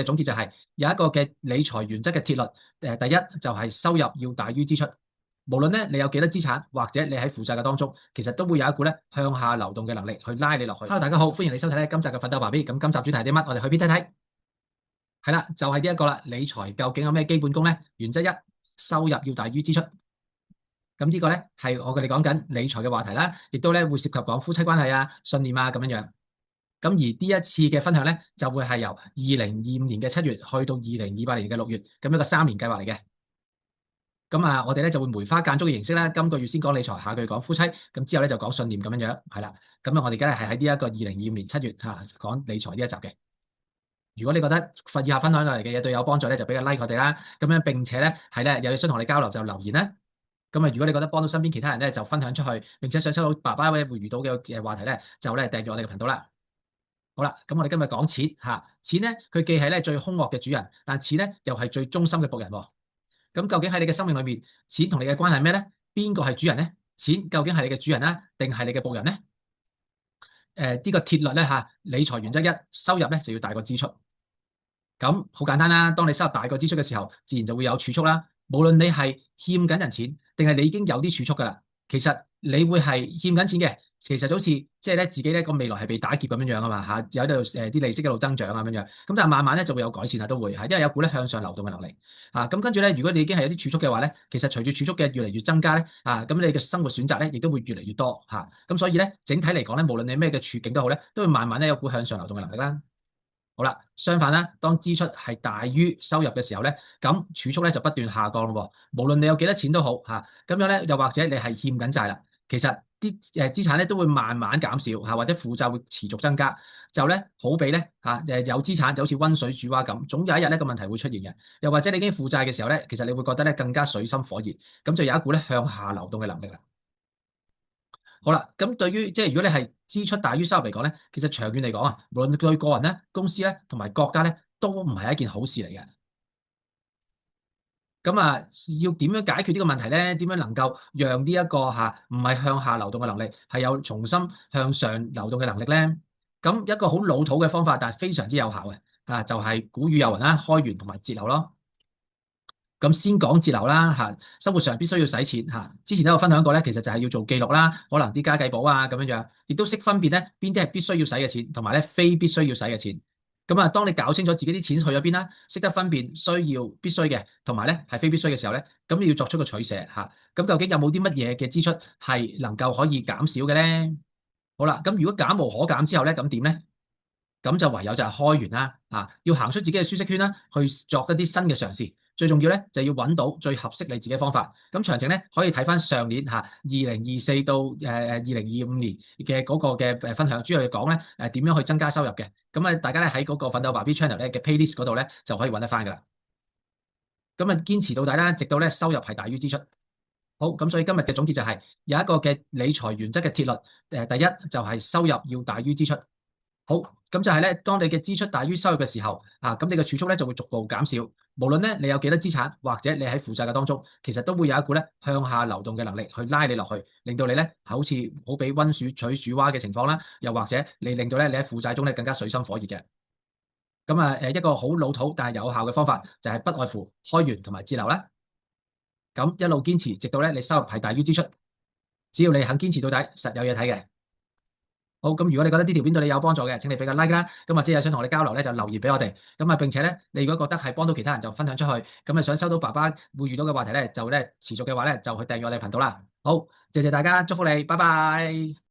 總結就係有一個嘅理財原則嘅鐵律。第一就係收入要大於支出，無論咧你有幾多資產，或者你喺負債嘅當中，其實都會有一股咧向下流動嘅能力去拉你落去。Hello，大家好，歡迎你收睇咧今集嘅奮鬥爸 B。咁今集主題係啲乜？我哋去邊睇睇？係啦，就係呢一個啦。理財究竟有咩基本功咧？原則一，收入要大於支出。咁呢個咧係我哋講緊理財嘅話題啦，亦都咧會涉及講夫妻關係啊、信念啊咁樣樣。咁而呢一次嘅分享咧，就會係由2025年嘅7月去到2028年嘅6月，咁一個3年計劃嚟嘅。咁啊，我哋咧就會梅花間竹嘅形式啦，今個月先講理財，下個月講夫妻，咁之後咧就講信念咁樣樣，係啦。咁啊，我哋而家係喺呢一個2025年7月講理財呢一集嘅。如果你覺得以下分享落嚟嘅嘢對有幫助咧，就俾個 like 我哋啦。咁樣並且咧係咧有嘢想同我哋交流就留言啦。咁啊，如果你覺得幫到身邊其他人咧，就分享出去，並且想收到爸爸會遇到嘅話題咧，就咧訂閱我哋嘅頻道啦。好啦，咁我哋今日講錢嚇，錢咧佢既係咧最兇惡嘅主人，但錢咧又係最忠心嘅僕人喎。咁究竟喺你嘅生命裏面，錢同你嘅關係係咩咧？邊個係主人咧？錢究竟係你嘅主人啦，定係你嘅僕人咧？呢個鐵律咧理財原則一，收入咧就要大過支出。咁好簡單啦，當你收入大過支出嘅時候，自然就會有儲蓄啦。無論你係欠緊人錢，定係你已經有啲儲蓄噶啦，其實你會係欠緊錢嘅。其實就好似即係咧自己咧個未來係被打劫咁樣樣啊嘛嚇，有喺度啲利息一路增長啊咁樣樣。咁但係慢慢咧就會有改善啊，都會係因為有股咧向上流動嘅能力啊。咁跟住咧，如果你已經係有啲儲蓄嘅話咧，其實隨住儲蓄嘅越嚟越增加咧咁你嘅生活選擇咧亦都會越嚟越多嚇。咁所以咧整體嚟講咧，無論你咩嘅處境都好咧，都會慢慢咧有股向上流動嘅能力啦。好啦，相反啦，當支出係大於收入嘅時候咧，咁儲蓄咧就不斷下降咯喎。無論你有幾多錢都好咁樣咧，又或者你係欠緊債啦，其實啲資產咧都會慢慢減少或者負債會持續增加，就咧好比咧有資產就好似溫水煮蛙咁，總有一日呢個問題會出現嘅。又或者你已經負債嘅時候咧，其實你會覺得咧更加水深火熱，咁就有一股咧向下流動嘅能力啦。好啦，咁對於即係如果你係支出大於收入嚟講咧，其實長遠嚟講無論對個人咧、公司咧同埋國家咧，都唔係一件好事嚟嘅。咁要點樣解決呢個問題咧？點樣能夠讓呢一個唔係向下流動嘅能力，係有重新向上流動嘅能力咧？咁一個好老土嘅方法，但係非常之有效嘅就係古語有云啦，開源同埋節流咯。咁先講節流啦生活上必須要使錢之前都有分享過咧，其實就係要做記錄啦，可能啲家計簿咁樣樣，亦都識分辨咧邊啲係必須要使嘅錢，同埋咧非必須要使嘅錢。咁當你搞清楚自己啲錢去咗邊啦，識得分辨需要必須嘅，同埋咧係非必須嘅時候咧，咁你要作出個取捨咁究竟有冇啲乜嘢嘅支出係能夠可以減少嘅咧？好啦，咁如果減無可減之後咧，咁點咧？咁就唯有就係開源啦要行出自己嘅舒適圈啦，去作一啲新嘅嘗試。最重要咧就要揾到最合適你自己嘅方法。咁詳情咧可以睇翻上年2024到2025年嘅嗰個嘅分享，主要係講咧點樣去增加收入嘅。咁大家咧喺嗰個奮鬥爸 B channel 咧嘅 playlist 嗰度咧就可以揾得翻噶啦。咁堅持到底啦，直到咧收入係大於支出。好，咁所以今日嘅總結就係有一個嘅理財原則嘅鐵律。第一就係收入要大於支出。好，咁就係咧，當你嘅支出大於收入嘅時候，咁你嘅儲蓄咧就會逐步減少。無論咧你有幾多資產，或者你喺負債嘅當中，其實都會有一股咧向下流動嘅能力去拉你落去，令到你咧好比溫水煮煮蛙嘅情況啦，又或者你令到咧你喺負債中咧更加水深火熱嘅。咁一個好老土但係有效嘅方法就係不外乎開源同埋節流啦。咁一路堅持，直到咧你收入係大於支出。只要你肯堅持到底，實有嘢睇嘅。好，咁如果你覺得呢條片對你有幫助嘅，請你俾個 like 啦。咁或者有想同我哋交流咧，就留言俾我哋。並且咧，你如果覺得係幫到其他人，就分享出去。想收到爸爸會遇到嘅話題咧，就咧持續嘅話咧，就去訂閱我哋頻道啦。好，謝謝大家，祝福你，拜拜。